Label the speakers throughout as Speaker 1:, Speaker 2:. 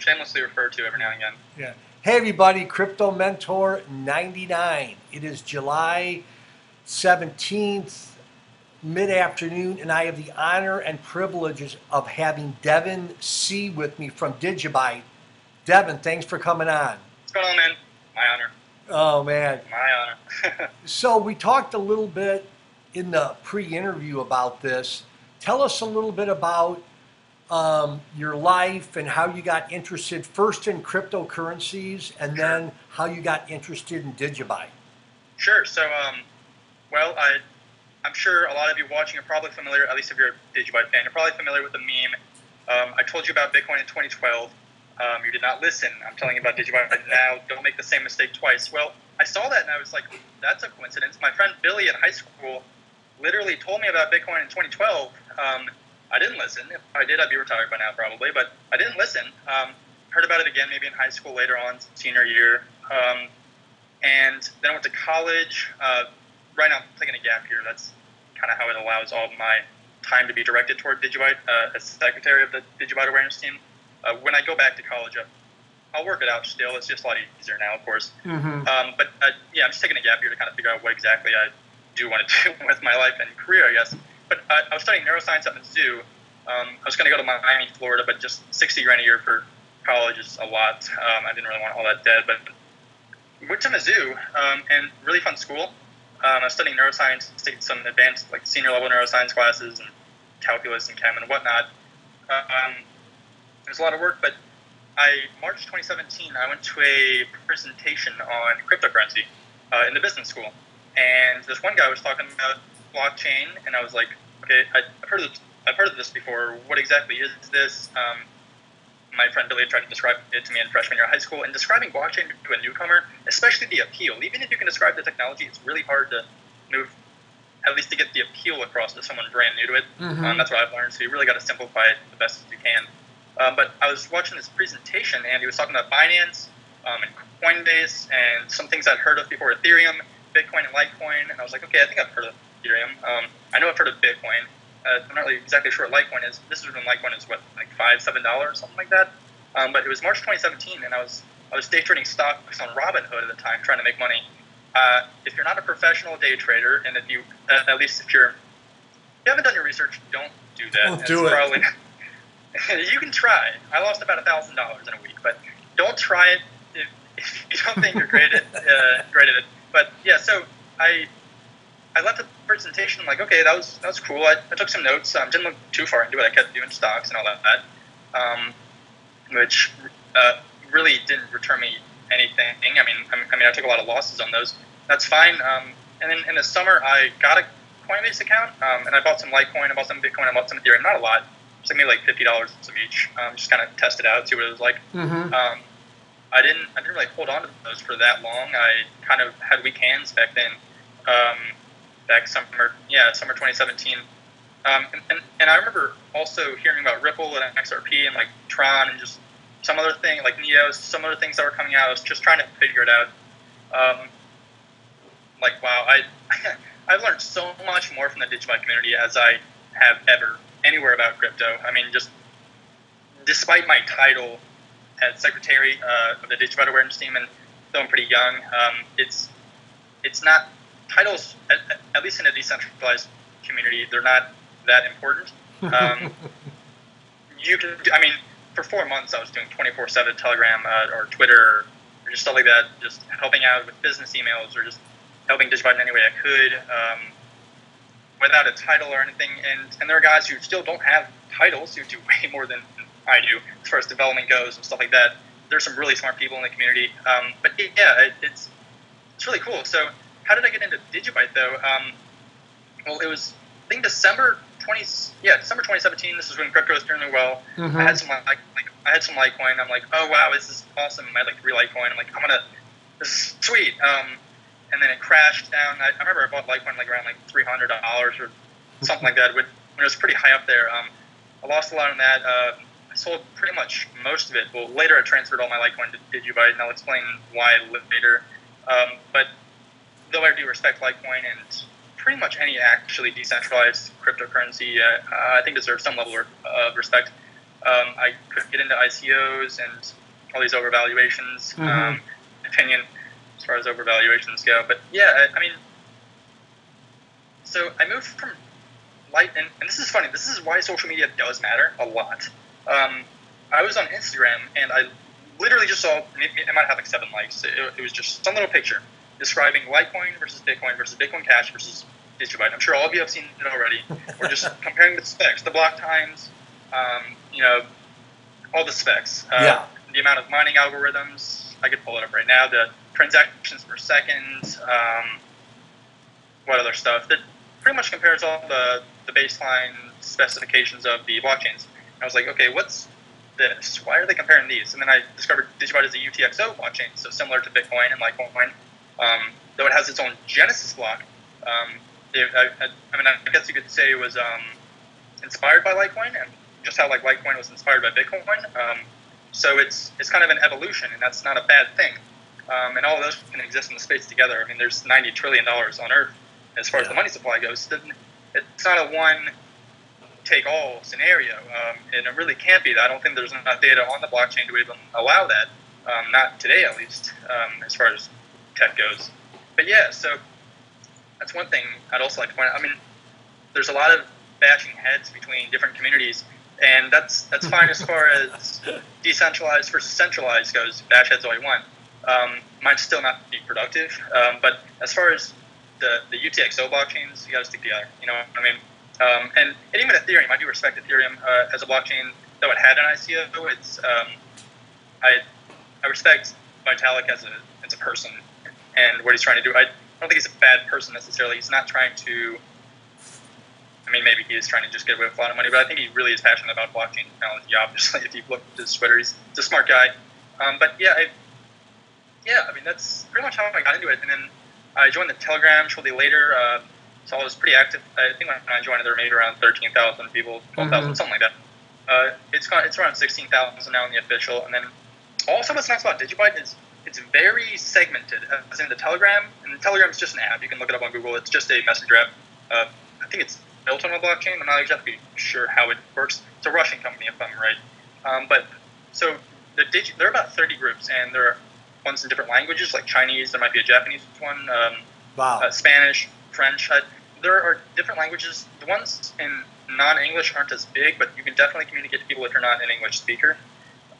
Speaker 1: shamelessly referred to every now and again.
Speaker 2: Yeah. Hey everybody, Crypto Mentor 99. It is July 17th, mid-afternoon, and I have the honor and privileges of having Devon C with me from DigiByte. Devon, thanks for coming on.
Speaker 1: What's going on, man? My honor.
Speaker 2: Oh man.
Speaker 1: My honor.
Speaker 2: So we talked a little bit in the pre-interview about this. Tell us a little bit about your life and how you got interested first in cryptocurrencies and then how you got interested in DigiByte.
Speaker 1: Sure. So, well, I'm sure a lot of you watching are probably familiar, at least if you're a DigiByte fan, you're probably familiar with the meme. I told you about Bitcoin in 2012. You did not listen. I'm telling you about DigiByte now. Don't make the same mistake twice. Well, I saw that and I was like, that's a coincidence. My friend Billy in high school literally told me about Bitcoin in 2012. I didn't listen. If I did, I'd be retired by now probably, but I didn't listen. Heard about it again maybe in high school later on, senior year. And then I went to college. Right now I'm taking a gap year. That's kind of how it allows all of my time to be directed toward DigiByte as secretary of the DigiByte awareness team. When I go back to college, I'll work it out still. It's just a lot easier now, of course.
Speaker 2: Mm-hmm.
Speaker 1: But yeah, I'm just taking a gap year to kind of figure out what exactly I do want to do with my life and career, I guess. But I was studying neuroscience at Mizzou. I was going to go to Miami, Florida, but just $60 grand a year for college is a lot. I didn't really want all that debt, but went to Mizzou, and really fun school. I was studying neuroscience, taking some advanced, like senior level neuroscience classes and calculus and chem and whatnot. It was a lot of work, but March 2017, I went to a presentation on cryptocurrency in the business school, and this one guy was talking about blockchain, and I was like, okay, I've heard of this before. What exactly is this? My friend Billy tried to describe it to me in freshman year of high school, and describing blockchain to a newcomer, especially the appeal, even if you can describe the technology, it's really hard to move, at least to get the appeal across to someone brand new to it.
Speaker 2: Mm-hmm.
Speaker 1: That's what I've learned, so you really got to simplify it the best as you can. But I was watching this presentation, and he was talking about Binance and Coinbase and some things I'd heard of before, Ethereum, Bitcoin, and Litecoin, and I was like, okay, I think I've heard of Ethereum. I know I've heard of Bitcoin. I'm not really exactly sure what Litecoin is. This is when Litecoin is, what, like $5-7, something like that? But it was March 2017, and I was day trading stocks on Robinhood at the time, trying to make money. If you're not a professional day trader, and if you, at least if you haven't done your research, don't do that.
Speaker 2: Don't do it.
Speaker 1: Probably, you can try. I lost about $1,000 in a week, but don't try it if you don't think you're great at it. But yeah, so I left the presentation. I'm like, okay, that was cool. I took some notes. Didn't look too far into it. I kept doing stocks and all that, which really didn't return me anything. I mean, I took a lot of losses on those. That's fine. And then in the summer, I got a Coinbase account, and I bought some Litecoin, I bought some Bitcoin, I bought some Ethereum. Not a lot. Just maybe like $50 of each. Just kind of test it out, see what it was like.
Speaker 2: Mm-hmm.
Speaker 1: I didn't really hold on to those for that long. I kind of had weak hands back then. Back summer 2017. And I remember also hearing about Ripple and XRP and like Tron and just some other thing like Neos, some other things that were coming out. I was just trying to figure it out. Like, wow, I've learned so much more from the DigiByte community as I have ever anywhere about crypto. I mean, just despite my title as secretary of the DigiByte awareness team, and though I'm pretty young, it's not titles, at least in a decentralized community, they're not that important. You can, I mean, for 4 months I was doing 24/7 Telegram or Twitter or just stuff like that, just helping out with business emails or just helping DigiByte in any way I could, without a title or anything. And there are guys who still don't have titles who do way more than I do as far as development goes and stuff like that. There's some really smart people in the community. But yeah, it's really cool. So how did I get into DigiByte though? Well, it was, I think December 2017. This is when crypto was doing really well.
Speaker 2: Mm-hmm.
Speaker 1: I had some Litecoin. I'm like, oh wow, this is awesome. I had like 3 Litecoin. I'm like, this is sweet. And then it crashed down. I remember I bought Litecoin like around like $300 or something like that when it was pretty high up there. I lost a lot on that. I sold pretty much most of it. Well, later I transferred all my Litecoin to DigiByte, and I'll explain why later. But though I do respect Litecoin and pretty much any actually decentralized cryptocurrency, I think deserves some level of respect. I could get into ICOs and all these overvaluations. Opinion as far as overvaluations go. But yeah, I mean, so I moved from light, and this is funny. This is why social media does matter a lot. I was on Instagram, and I literally just saw, it might have like 7 likes. It was just some little picture describing Litecoin versus Bitcoin Cash versus DigiByte. I'm sure all of you have seen it already. We're just comparing the specs, the block times, all the specs. The amount of mining algorithms. I could pull it up right now. The transactions per second. What other stuff? That pretty much compares all the baseline specifications of the blockchains. And I was like, okay, what's this? Why are they comparing these? And then I discovered DigiByte is a UTXO blockchain, so similar to Bitcoin and Litecoin, though it has its own Genesis block. I guess you could say it was inspired by Litecoin, and just how like Litecoin was inspired by Bitcoin. So it's kind of an evolution, and that's not a bad thing. And all of those can exist in the space together. I mean, there's $90 trillion on Earth as far as the money supply goes. It's not a one-take-all scenario, and it really can't be that. I don't think there's enough data on the blockchain to even allow that, not today at least, as far as tech goes. But yeah, so that's one thing I'd also like to point out. I mean, there's a lot of bashing heads between different communities, and that's fine as far as decentralized versus centralized goes. Bash heads all you want. Might still not be productive, but as far as the UTXO blockchains, you got to stick together. You know what I mean? And even Ethereum, I do respect Ethereum as a blockchain, though it had an ICO. It's I respect Vitalik as a person and what he's trying to do. I don't think he's a bad person necessarily. He's not trying to. I mean, maybe he is trying to just get away with a lot of money, but I think he really is passionate about blockchain technology. Obviously, if you look at his Twitter, he's a smart guy. But yeah, I mean, that's pretty much how I got into it. And then I joined the Telegram shortly later, so I was pretty active. I think when I joined it, there were maybe around 13,000 people, 12,000, something like that. It's around 16,000 now in the official. And then also what's nice about DigiByte is it's very segmented, as in the Telegram. And the Telegram is just an app. You can look it up on Google. It's just a messenger app. I think it's built on a blockchain. I'm not exactly sure how it works. It's a Russian company, if I'm right. But so there are about 30 groups, and there are ones in different languages, like Chinese. There might be a Japanese one. Spanish, French. There are different languages. The ones in non-English aren't as big, but you can definitely communicate to people if you're not an English speaker.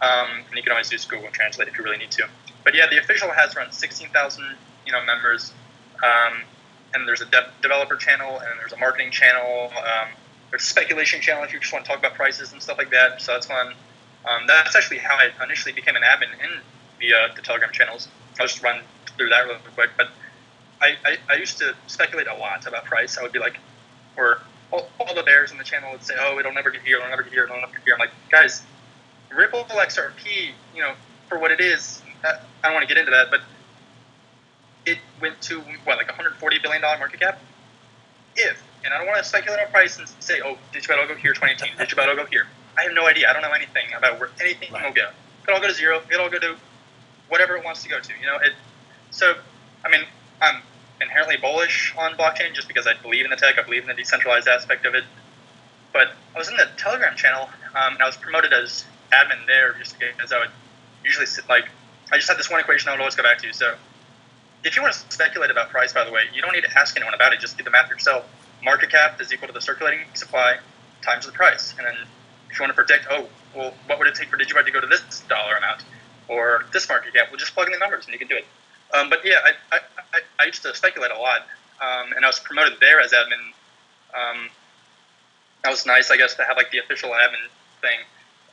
Speaker 1: And you can always use Google Translate if you really need to. But yeah, the official has around 16,000 members. And there's a developer channel, and there's a marketing channel. There's a speculation channel if you just want to talk about prices and stuff like that. So that's fun. That's actually how I initially became an admin in the Telegram channels. I'll just run through that real quick. But I used to speculate a lot about price. I would be like, or all the bears in the channel would say, oh, it'll never get here, it'll never get here, it'll never get here. I'm like, guys, Ripple XRP, for what it is, I don't want to get into that, but it went to, like $140 billion market cap? And I don't want to speculate on price and say, oh, DigiByte will go here 2018, DigiByte will go here. I have no idea. I don't know anything about where anything will go. It could all go to zero. It could all go to whatever it wants to go to. So, I mean, I'm inherently bullish on blockchain just because I believe in the tech. I believe in the decentralized aspect of it. But I was in the Telegram channel, and I was promoted as admin there just because I would usually I just had this one equation I would always go back to. So if you want to speculate about price, by the way, you don't need to ask anyone about it. Just do the math yourself. Market cap is equal to the circulating supply times the price. And then if you want to predict, what would it take for DigiByte to go to this dollar amount or this market cap? Well, just plug in the numbers and you can do it. But yeah, I used to speculate a lot, and I was promoted there as admin. That was nice, I guess, to have like the official admin thing.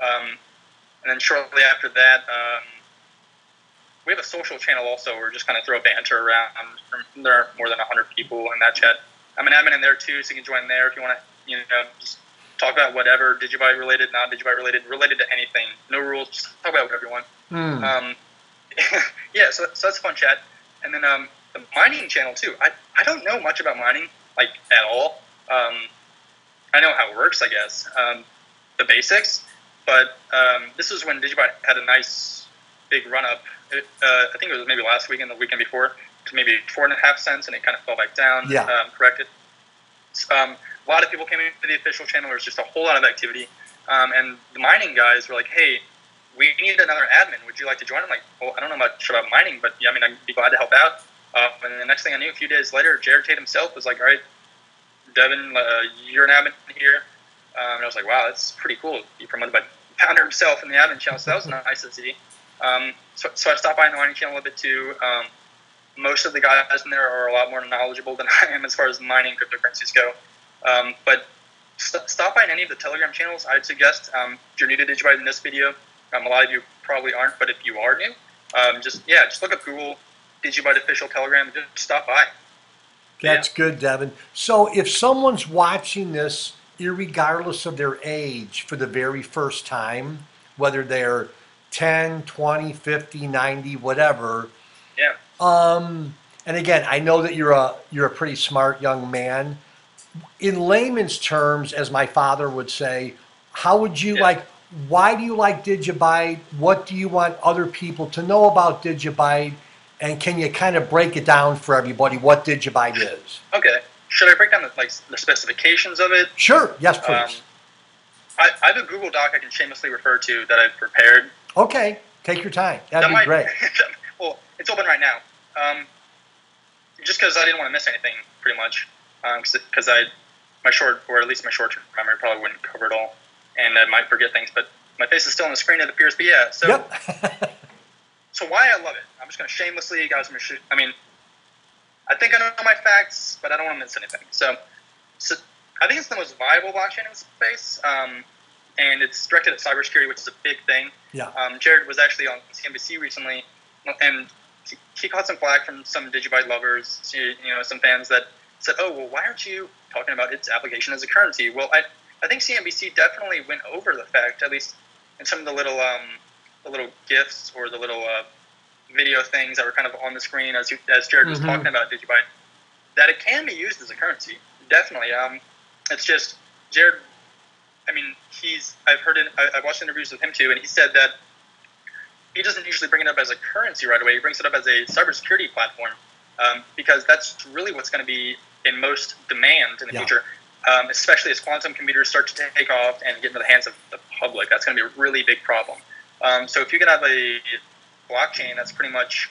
Speaker 1: And then shortly after that, we have a social channel also where we just kind of throw banter around. There are more than 100 people in that chat. I'm an admin in there too, so you can join there if you want to, just talk about whatever, DigiByte related, not DigiByte related to anything. No rules, just talk about whatever you want. Yeah, so that's a fun chat. And then the mining channel too. I don't know much about mining, like at all. I know how it works, I guess, the basics. But this was when DigiByte had a nice big run up. I think it was maybe last weekend, the weekend before, to maybe 4.5 cents, and it kind of fell back down. Corrected. A lot of people came into the official channel. There was just a whole lot of activity. And the mining guys were like, hey, we need another admin. Would you like to join? I'm like, well, I don't know much about mining, but yeah, I mean, I'd be glad to help out. And the next thing I knew, a few days later, Jared Tate himself was like, all right, Devon, you're an admin here. And I was like, wow, that's pretty cool. He promoted by founder himself in the admin channel, so that was nice to see. So I stopped by in the mining channel a bit too. Most of the guys in there are a lot more knowledgeable than I am as far as mining cryptocurrencies go. But stop by in any of the Telegram channels. I'd suggest, if you're new to DigiByte in this video, a lot of you probably aren't, but if you are new, just look up Google DigiByte official Telegram and just stop by.
Speaker 2: That's good, Devon. So if someone's watching this, irregardless of their age, for the very first time, whether they're 10, 20, 50, 90, whatever.
Speaker 1: Yeah.
Speaker 2: And again, I know that you're a pretty smart young man. In layman's terms, as my father would say, how would you why do you like DigiByte? What do you want other people to know about DigiByte? And can you kind of break it down for everybody what DigiByte is?
Speaker 1: Okay. Should I break down the specifications of it?
Speaker 2: Sure. Yes, please.
Speaker 1: I have a Google Doc I can shamelessly refer to that I've prepared.
Speaker 2: Okay. Take your time. That'd be great.
Speaker 1: Well, it's open right now. Just because I didn't want to miss anything, pretty much. Because my short-term memory probably wouldn't cover it all, and I might forget things. But my face is still on the screen, it appears. But yeah, so.
Speaker 2: Yep.
Speaker 1: So why I love it? I'm just going to shamelessly, guys. I mean, I think I know my facts, but I don't want to miss anything. So I think it's the most viable blockchain in space, and it's directed at cybersecurity, which is a big thing.
Speaker 2: Yeah.
Speaker 1: Jared was actually on CNBC recently, and he caught some flack from some DigiByte lovers, some fans that said, "Oh, well, why aren't you talking about its application as a currency?" Well, I think CNBC definitely went over the fact, at least in some of the little GIFs or the little video things that were kind of on the screen as Jared was talking about DigiByte, that it can be used as a currency. Definitely. It's just Jared. I mean, I've watched interviews with him too, and he said that he doesn't usually bring it up as a currency right away. He brings it up as a cybersecurity platform, because that's really what's going to be in most demand in the future, especially as quantum computers start to take off and get into the hands of the public. That's going to be a really big problem. So if you can have a blockchain that's pretty much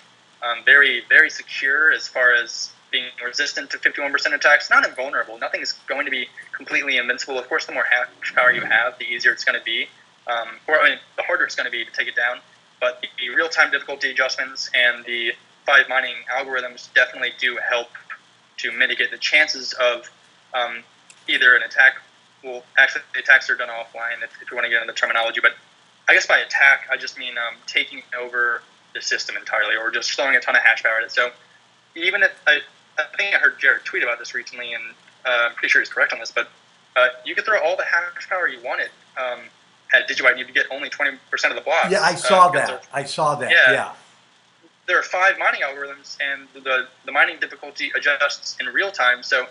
Speaker 1: very, very secure as far as being resistant to 51% attacks, not invulnerable. Nothing is going to be completely invincible. Of course, the more hash power you have, the easier it's going to be, the harder it's going to be to take it down. But the real-time difficulty adjustments and the 5 mining algorithms definitely do help to mitigate the chances of either an attack. Well, actually, the attacks are done offline if you want to get into the terminology, but I guess by attack, I just mean taking over the system entirely, or just throwing a ton of hash power at it. So even if I think I heard Jared tweet about this recently, and I'm pretty sure he's correct on this, but you could throw all the hash power you wanted at DigiByte, and you could get only 20% of the blocks.
Speaker 2: Yeah, I saw that. Yeah.
Speaker 1: There are 5 mining algorithms, and the mining difficulty adjusts in real time. So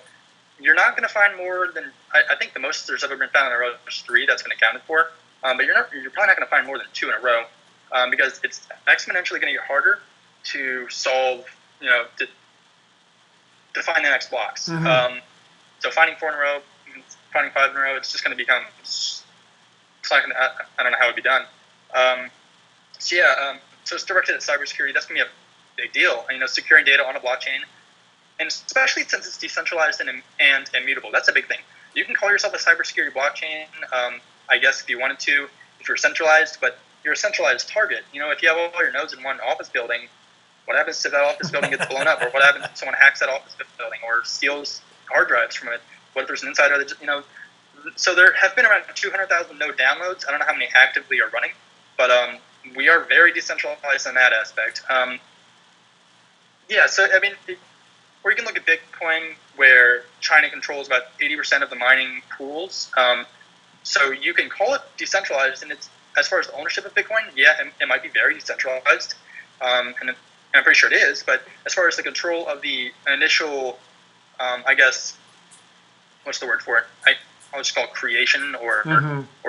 Speaker 1: you're not going to find more than I think the most there's ever been found in a row is 3 that's been accounted for. But you're probably not going to find more than 2 in a row, because it's exponentially going to get harder to solve, to find the next blocks. So finding 4 in a row, finding 5 in a row, it's just going to become. It's not going to. I don't know how it would be done. So it's directed at cybersecurity. That's going to be a big deal. Securing data on a blockchain, and especially since it's decentralized and immutable, that's a big thing. You can call yourself a cybersecurity blockchain. I guess if you wanted to, if you're centralized, but you're a centralized target. If you have all your nodes in one office building, what happens if that office building gets blown up? Or what happens if someone hacks that office building or steals hard drives from it? What if there's an insider that, So there have been around 200,000 node downloads. I don't know how many actively are running, but we are very decentralized in that aspect. Or you can look at Bitcoin, where China controls about 80% of the mining pools. So you can call it decentralized, and it's, as far as the ownership of Bitcoin, it might be very decentralized, and I'm pretty sure it is. But as far as the control of the initial, I guess, what's the word for it? I'll just call it creation or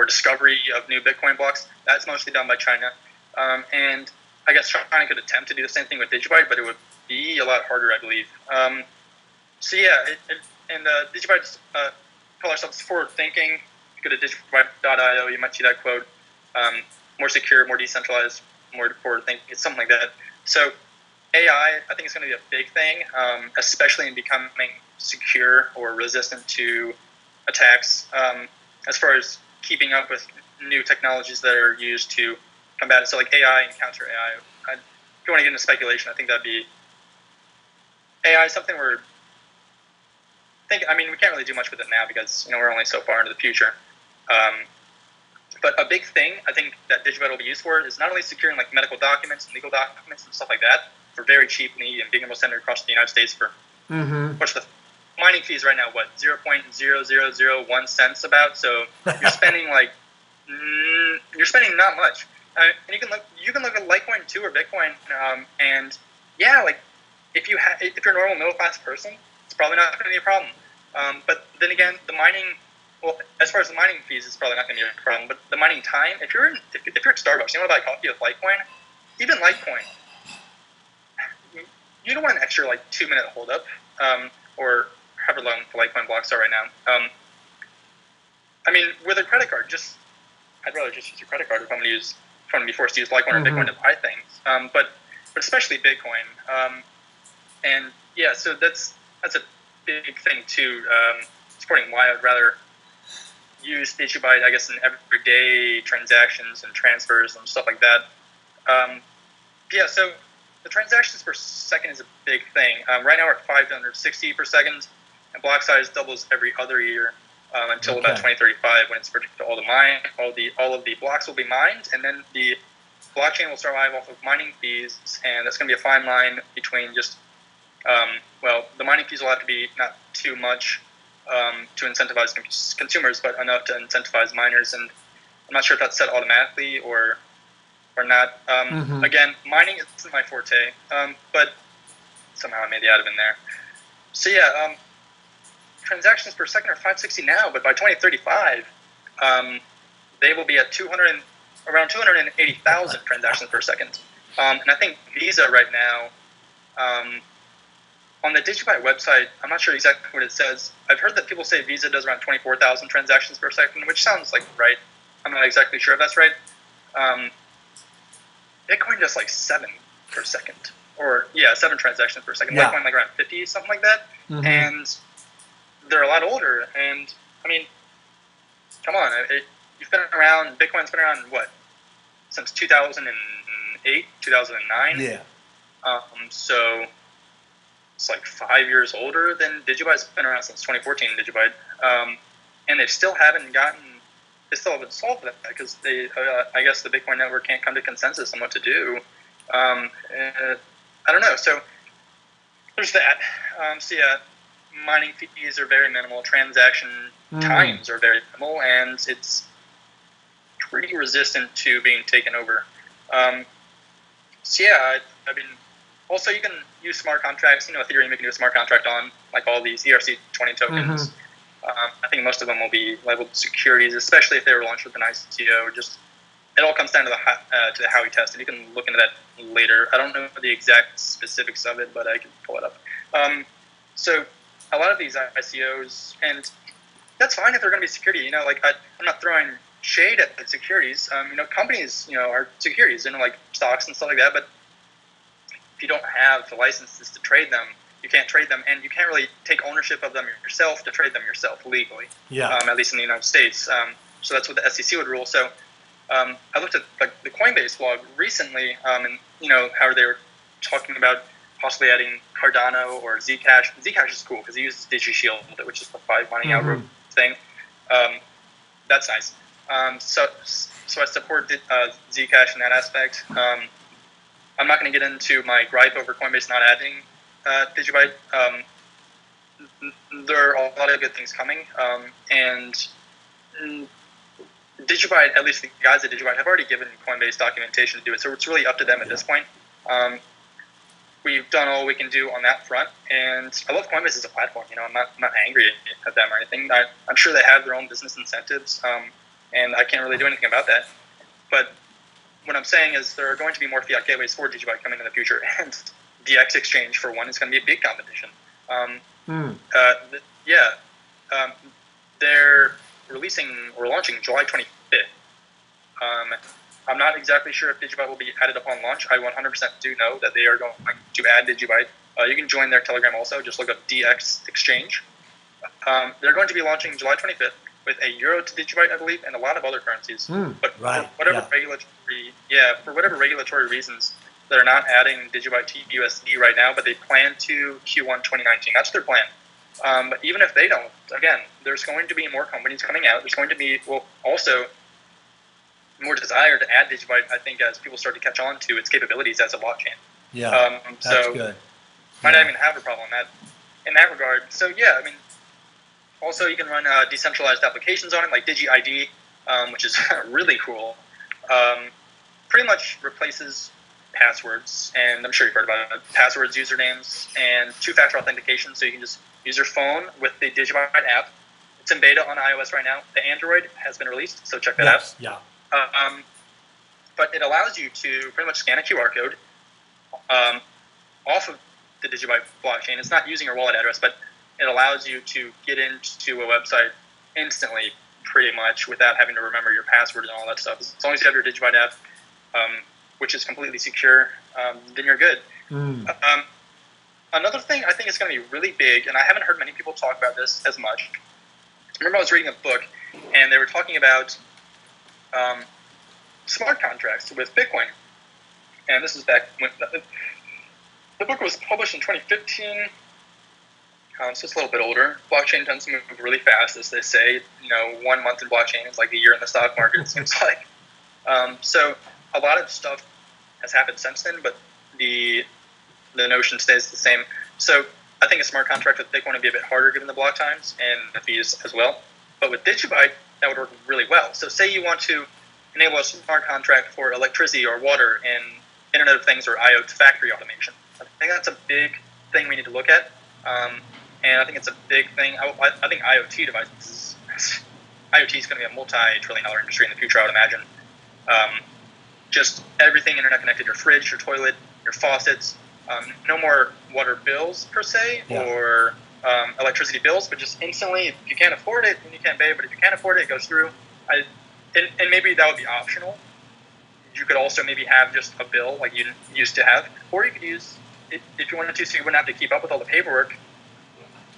Speaker 1: discovery of new Bitcoin blocks. That's mostly done by China, and I guess China could attempt to do the same thing with DigiByte, but it would be a lot harder, I believe. DigiByte call ourselves forward-thinking. go to DigiByte.io, you might see that quote. More secure, more decentralized, more forward thinking. It's something like that. So AI, I think, is going to be a big thing, especially in becoming secure or resistant to attacks. As far as keeping up with new technologies that are used to combat it. So like AI and counter AI. If you want to get into speculation, I think that'd be AI is something we can't really do much with it now because we're only so far into the future. But a big thing I think that DigiByte will be used for is not only securing like medical documents and legal documents and stuff like that for very cheaply and being able to send it across the United States for what's the mining fees right now? What 0.0001 cents about? So you're spending not much. And you can look at Litecoin too or Bitcoin, and yeah, like if you're a normal middle class person, it's probably not going to be a problem. But then again, the mining. Well, as far as the mining fees, it's probably not going to be a problem. But the mining time, if you're at Starbucks, you want to buy coffee with Litecoin, even Litecoin, you don't want an extra 2-minute holdup, or however long the Litecoin blocks are right now. With a credit card, I'd rather just use a credit card if I'm going to be forced to use Litecoin or Bitcoin to buy things. But especially Bitcoin, and yeah, so that's a big thing too. Supporting why I'd rather use DigiByte, I guess, in everyday transactions and transfers and stuff like that. So the transactions per second is a big thing. Right now we're at 560 per second, and block size doubles every other year until about 2035, when it's predicted all of the blocks will be mined, and then the blockchain will survive off of mining fees, and that's going to be a fine line between just the mining fees will have to be not too much to incentivize consumers, but enough to incentivize miners. And I'm not sure if that's set automatically or not. Again, mining isn't my forte, but somehow I made the admin there. So yeah, transactions per second are 560 now, but by 2035, they will be at around 280,000 transactions per second. And I think Visa right now, on the DigiByte website, I'm not sure exactly what it says. I've heard that people say Visa does around 24,000 transactions per second, which sounds like right. I'm not exactly sure if that's right. Bitcoin does 7 per second. Or, 7 transactions per second.
Speaker 2: Yeah.
Speaker 1: Litecoin around 50, something like that. And they're a lot older. And, come on. You've been around, Bitcoin's been around, since 2008, 2009?
Speaker 2: Yeah.
Speaker 1: So it's 5 years older than DigiByte's been around since 2014. DigiByte, and they still haven't solved that because I guess the Bitcoin network can't come to consensus on what to do. I don't know. So there's that. Mining fees are very minimal. Transaction times are very minimal, and it's pretty resistant to being taken over. Also, you can use smart contracts. Ethereum, you can do a smart contract on, all these ERC20 tokens. I think most of them will be labeled securities, especially if they were launched with an ICO. It all comes down to the Howey test, and you can look into that later. I don't know the exact specifics of it, but I can pull it up. So a lot of these ICOs, and that's fine if they're going to be security. I'm not throwing shade at securities. Companies, are securities, stocks and stuff like that, but if you don't have the licenses to trade them, you can't trade them, and you can't really take ownership of them yourself to trade them yourself legally. Yeah. At least in the United States. So that's what the SEC would rule. So I looked at the Coinbase blog recently, and how they were talking about possibly adding Cardano or Zcash. Zcash is cool because it uses DigiShield, which is the 5 mining algorithm thing. That's nice. So I support Zcash in that aspect. I'm not going to get into my gripe over Coinbase not adding DigiByte. There are a lot of good things coming, and DigiByte, at least the guys at DigiByte, have already given Coinbase documentation to do it, so it's really up to them at this point. We've done all we can do on that front, and I love Coinbase as a platform. I'm not angry at them or anything. I'm sure they have their own business incentives, and I can't really do anything about that. But what I'm saying is there are going to be more fiat gateways for DigiByte coming in the future, and DX Exchange, for one, is going to be a big competition. releasing or launching July 25th. I'm not exactly sure if DigiByte will be added upon launch. I 100% do know that they are going to add DigiByte. You can join their Telegram also. Just look up DX Exchange. They're going to be launching July 25th with a euro to DigiByte, I believe, and a lot of other currencies. But for whatever regulatory reasons, they're not adding DigiByte to USD right now, but they plan to Q1 2019. That's their plan. But even if they don't, again, there's going to be more companies coming out. There's going to be, also more desire to add DigiByte, I think, as people start to catch on to its capabilities as a blockchain.
Speaker 2: Yeah, that's good.
Speaker 1: Might not even have a problem in that regard. So, yeah, I mean, also you can run decentralized applications on it, like DigiID, which is really cool. Pretty much replaces passwords, and I'm sure you've heard about it, passwords, usernames, and two-factor authentication, so you can just use your phone with the DigiByte app. It's in beta on iOS right now. The Android has been released, so check that out.
Speaker 2: Yeah.
Speaker 1: But it allows you to pretty much scan a QR code off of the DigiByte blockchain. It's not using your wallet address, but it allows you to get into a website instantly, pretty much, without having to remember your password and all that stuff. As long as you have your DigiByte app, which is completely secure, then you're good. Another thing I think is going to be really big, and I haven't heard many people talk about this as much. I remember I was reading a book, and they were talking about smart contracts with Bitcoin. And this is back when the book was published in 2015. So it's a little bit older. Blockchain tends to move really fast, as they say. 1 month in blockchain is like a year in the stock market, it seems like. So a lot of stuff has happened since then, but the notion stays the same. So I think a smart contract with Bitcoin would be a bit harder given the block times and the fees as well. But with DigiByte, that would work really well. So say you want to enable a smart contract for electricity or water and Internet of Things or IoT factory automation. I think that's a big thing we need to look at. And I think it's a big thing. I think IoT devices, IoT is going to be a multi-trillion-dollar industry in the future, I would imagine. Just everything internet connected, your fridge, your toilet, your faucets, no more water bills per se, or electricity bills, but just instantly, if you can't afford it, then you can't pay, but if you can't afford it, it goes through. And maybe that would be optional. You could also maybe have just a bill like you used to have, or you could use, if you wanted to, so you wouldn't have to keep up with all the paperwork,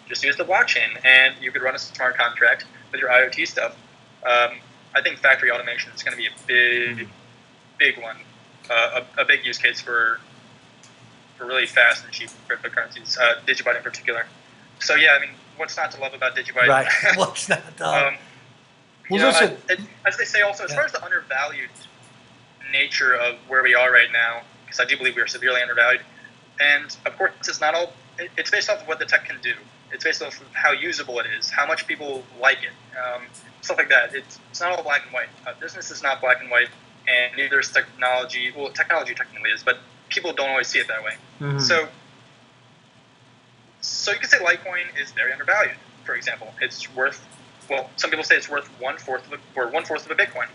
Speaker 1: just use the blockchain, and you could run a smart contract with your IoT stuff. I think factory automation is going to be a big one, a big use case for really fast and cheap cryptocurrencies, DigiByte in particular. So yeah, I mean, what's not to love about DigiByte?
Speaker 2: Right. What's not to love?
Speaker 1: Listen, as they say also, as far as the undervalued nature of where we are right now, because I do believe we are severely undervalued, and of course it's not all, it's based off of what the tech can do. It's based off of how usable it is, how much people like it, stuff like that. It's not all black and white. Business is not black and white, and neither is technology. Well, technology technically is, but people don't always see it that way. So you could say Litecoin is very undervalued. For example, it's worth, some people say it's worth 1/4 of a Bitcoin,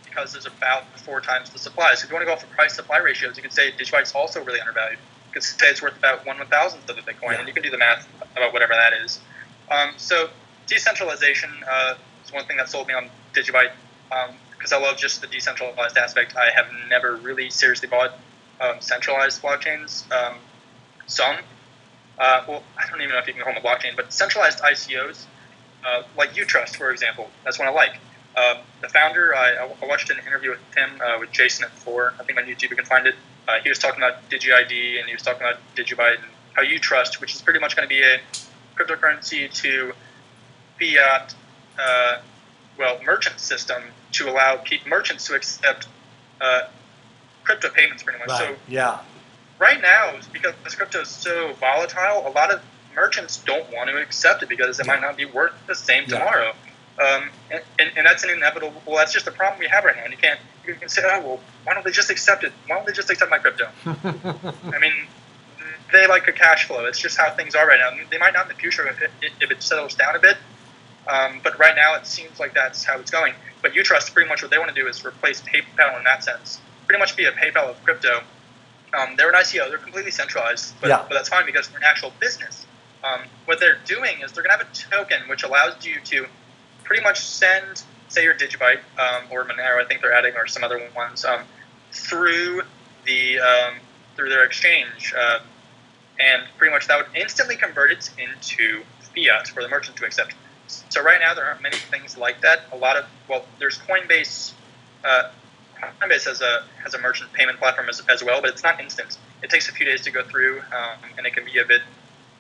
Speaker 1: because there's about 4 times the supply. So if you want to go off of price-supply ratios, you could say DigiByte's also really undervalued. You could say it's worth about 1/1000th of a Bitcoin, and you can do the math about whatever that is. So decentralization is one thing that sold me on DigiByte, because I love just the decentralized aspect. I have never really seriously bought centralized blockchains. I don't even know if you can call them a blockchain, but centralized ICOs, like Utrust, for example, that's one I like. The founder, I watched an interview with him, with Jason at 4, I think on YouTube you can find it. He was talking about DigiID, and he was talking about DigiByte, and how Utrust, which is pretty much going to be a cryptocurrency to fiat, merchant system to allow merchants to accept crypto payments pretty much.
Speaker 2: Right.
Speaker 1: So right now, because crypto is so volatile, a lot of merchants don't want to accept it because it might not be worth the same tomorrow. And that's an inevitable. Well, that's just the problem we have right now. And you can say, why don't they just accept it? Why don't they just accept my crypto? I mean, they like a cash flow. It's just how things are right now. I mean, they might not in the future if it settles down a bit. But right now, it seems like that's how it's going. But Utrust, pretty much what they want to do is replace PayPal in that sense. Pretty much be a PayPal of crypto. They're an ICO. They're completely centralized. But that's fine because they're an actual business. What they're doing is they're going to have a token which allows you to pretty much send, say your DigiByte or Monero, I think they're adding, or some other ones, through through their exchange, and pretty much that would instantly convert it into fiat for the merchant to accept. So right now there aren't many things like that. There's Coinbase. Coinbase has a merchant payment platform as well, but it's not instant. It takes a few days to go through, and it can be a bit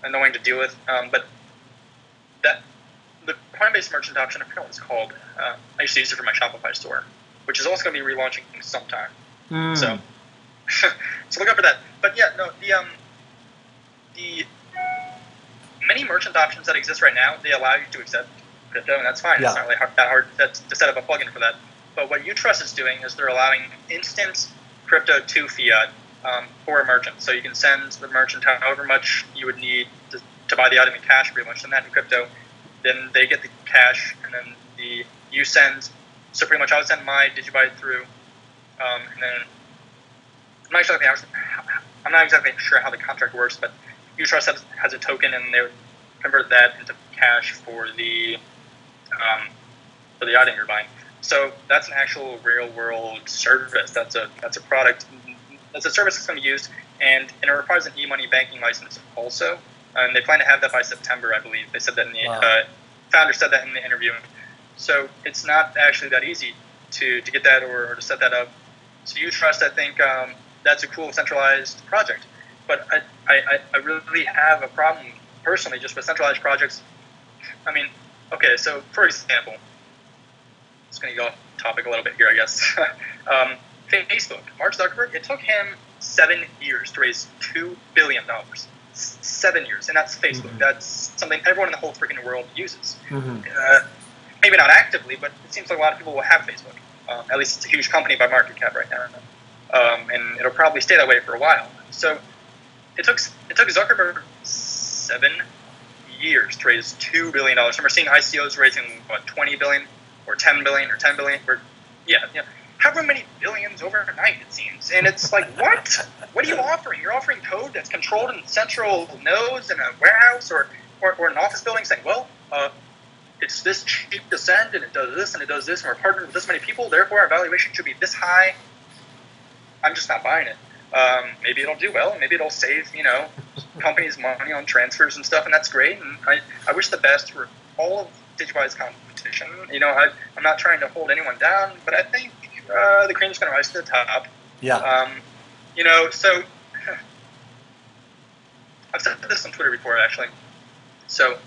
Speaker 1: annoying to deal with. But the Coinbase merchant option, I forgot what it's called. I used to use it for my Shopify store, which is also going to be relaunching sometime. So look out for that. But yeah, no, the many merchant options that exist right now, they allow you to accept crypto, and that's fine. Yeah. It's not really that hard to set up a plugin for that. But what Utrust is doing is they're allowing instant crypto to fiat for a merchant. So you can send the merchant however much you would need to buy the item in cash, pretty much, and that in crypto. Then they get the cash, and then you send. So pretty much, I would send my DigiByte through, and then I'm not exactly sure how the contract works, but Utrust has a token, and they would convert that into cash for the item you're buying. So that's an actual real-world service. That's a product. That's a service that's going to be used, and it requires an e-money banking license also. And they plan to have that by September, I believe. They said that in the founder said that in the interview. So it's not actually that easy to get that or to set that up. So Utrust, I think that's a cool centralized project. But I really have a problem personally just with centralized projects. I mean, okay, so for example, just going to go off topic a little bit here, I guess. Facebook, Mark Zuckerberg, it took him 7 years to raise $2 billion. 7 years, and that's Facebook. Mm-hmm. That's something everyone in the whole freaking world uses. Mm-hmm. Maybe not actively, but it seems like a lot of people will have Facebook. At least it's a huge company by market cap right now, and it'll probably stay that way for a while. So it took Zuckerberg 7 years to raise $2 billion. And we're seeing ICOs raising what, 20 billion or 10 billion or 10 billion. However many billions overnight, it seems. And it's like, what? What are you offering? You're offering code that's controlled in central nodes in a warehouse or an office building saying, well, it's this cheap to send, and it does this, and it does this, and we're partnered with this many people, therefore our valuation should be this high. I'm just not buying it. Maybe it'll do well, and maybe it'll save, companies money on transfers and stuff, and that's great. And I wish the best for all of DigiByte's competition. I'm not trying to hold anyone down, but I think the cream's going to rise to the top. Yeah. So I've said this on Twitter before, actually. So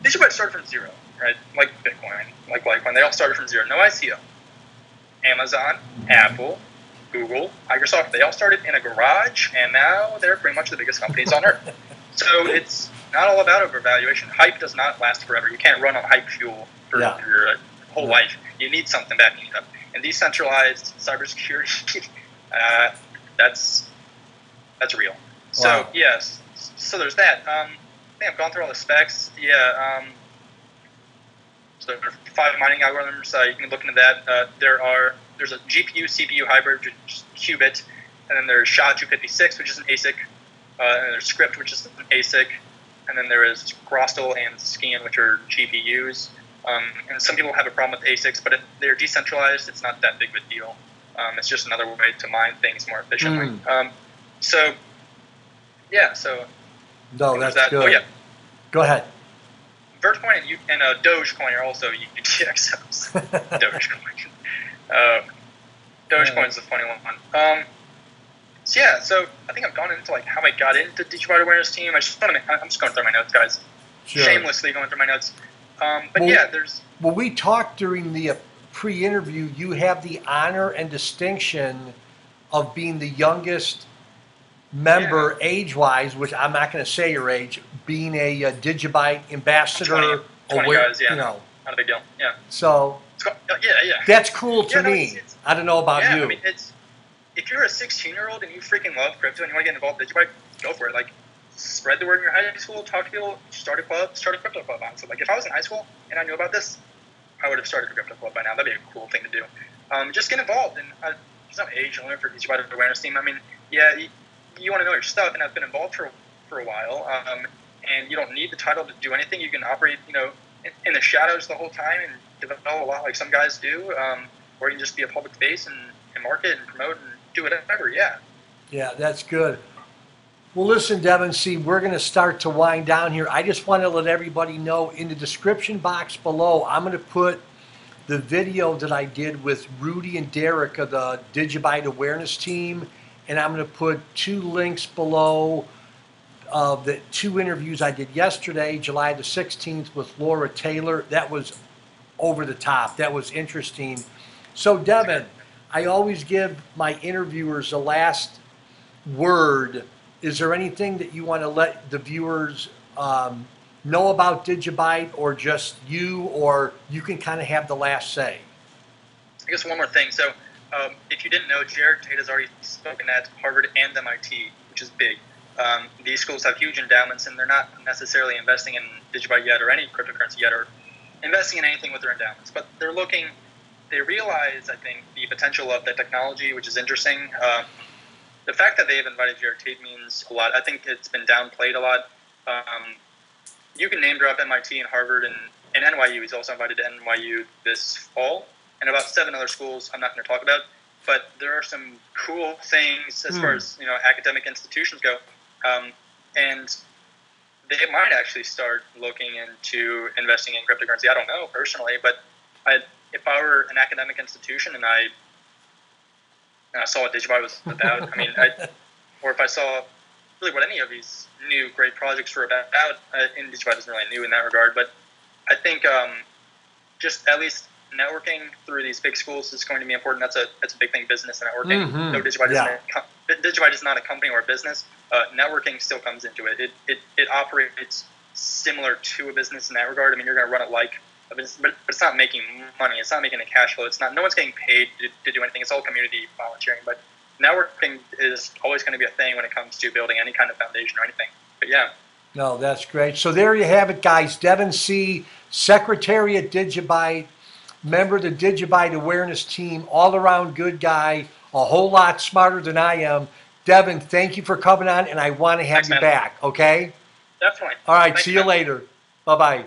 Speaker 1: DigiByte started from zero, right? Like Bitcoin, like Litecoin, they all started from zero. No ICO. Amazon, Apple, Google, Microsoft, they all started in a garage, and now they're pretty much the biggest companies on earth. So it's not all about overvaluation. Hype does not last forever. You can't run on hype fuel for your whole life. You need something backing it up. And decentralized cybersecurity, that's real. So yes, so there's that. I think I've gone through all the specs. So there are 5 mining algorithms. You can look into that. There's a GPU CPU hybrid, which is qubit, and then there's SHA-256, which is an ASIC, and there's Script, which is an ASIC, and then there is Grostel and Skian, which are GPUs. And some people have a problem with ASICs, but if they're decentralized, it's not that big of a deal. It's just another way to mine things more efficiently. So
Speaker 2: no, that's good. Oh yeah, go ahead.
Speaker 1: Vertcoin and Dogecoin are also UTXOs. Dogecoin. Dogecoin is a funny one. So I think I've gone into how I got into DigiByte Awareness Team. I'm just going through my notes, guys. Sure. Shamelessly going through my notes. There's.
Speaker 2: Well, we talked during the pre-interview. You have the honor and distinction of being the youngest member age-wise, which I'm not going to say your age, being a DigiByte ambassador.
Speaker 1: 20 guys, not a big deal. Yeah.
Speaker 2: So. That's cool to me. I don't know about you.
Speaker 1: I mean, if you're a 16-year-old and you freaking love crypto and you want to get involved in DigiByte, go for it. Spread the word in your high school, talk to people, start a crypto club on. So, if I was in high school and I knew about this, I would have started a crypto club by now. That'd be a cool thing to do. Just get involved. And there's no age limit for DigiByte Awareness Team. I mean, you want to know your stuff, and I've been involved for a while. And you don't need the title to do anything. You can operate, in the shadows the whole time and develop a lot like some guys do, or you can just be a public face and market and promote and do whatever. Yeah.
Speaker 2: Yeah, that's good. Well, listen, Devon, see, we're going to start to wind down here. I just want to let everybody know in the description box below, I'm going to put the video that I did with Rudy and Derek of the DigiByte awareness team, and I'm going to put 2 links below of the 2 interviews I did yesterday, July the 16th with Laura Taylor. That was over the top. That was interesting. So, Devon, I always give my interviewers the last word. Is there anything that you want to let the viewers know about DigiByte, or just you, or you can kind of have the last say?
Speaker 1: I guess one more thing. So, if you didn't know, Jared Tate has already spoken at Harvard and MIT, which is big. These schools have huge endowments, and they're not necessarily investing in DigiByte yet, or any cryptocurrency yet, or investing in anything with their endowments. But they realize, I think, the potential of the technology, which is interesting. The fact that they've invited Jared Tate means a lot. I think it's been downplayed a lot. You can name drop MIT and Harvard and NYU. He's also invited to NYU this fall, and about 7 other schools I'm not going to talk about. But there are some cool things as far as academic institutions go, and they might actually start looking into investing in cryptocurrency. I don't know personally, but if I were an academic institution and I saw what DigiByte was about, or if I saw really what any of these new great projects were about, and DigiByte isn't really new in that regard, but I think just at least networking through these big schools is going to be important. That's a big thing, business and networking.
Speaker 2: Mm-hmm.
Speaker 1: No, DigiByte is not a company or a business. Networking still comes into it. It operates similar to a business in that regard. You're going to run it like a business, but it's not making money. It's not making a cash flow. No one's getting paid to do anything. It's all community volunteering. But networking is always going to be a thing when it comes to building any kind of foundation or anything. But yeah.
Speaker 2: No, that's great. So there you have it, guys. Devon C., Secretary at DigiByte, member of the DigiByte awareness team, all-around good guy, a whole lot smarter than I am. Devon, thank you for coming on, and I want to have you back, okay?
Speaker 1: Definitely.
Speaker 2: All right,
Speaker 1: Thanks,
Speaker 2: see you later. Bye-bye.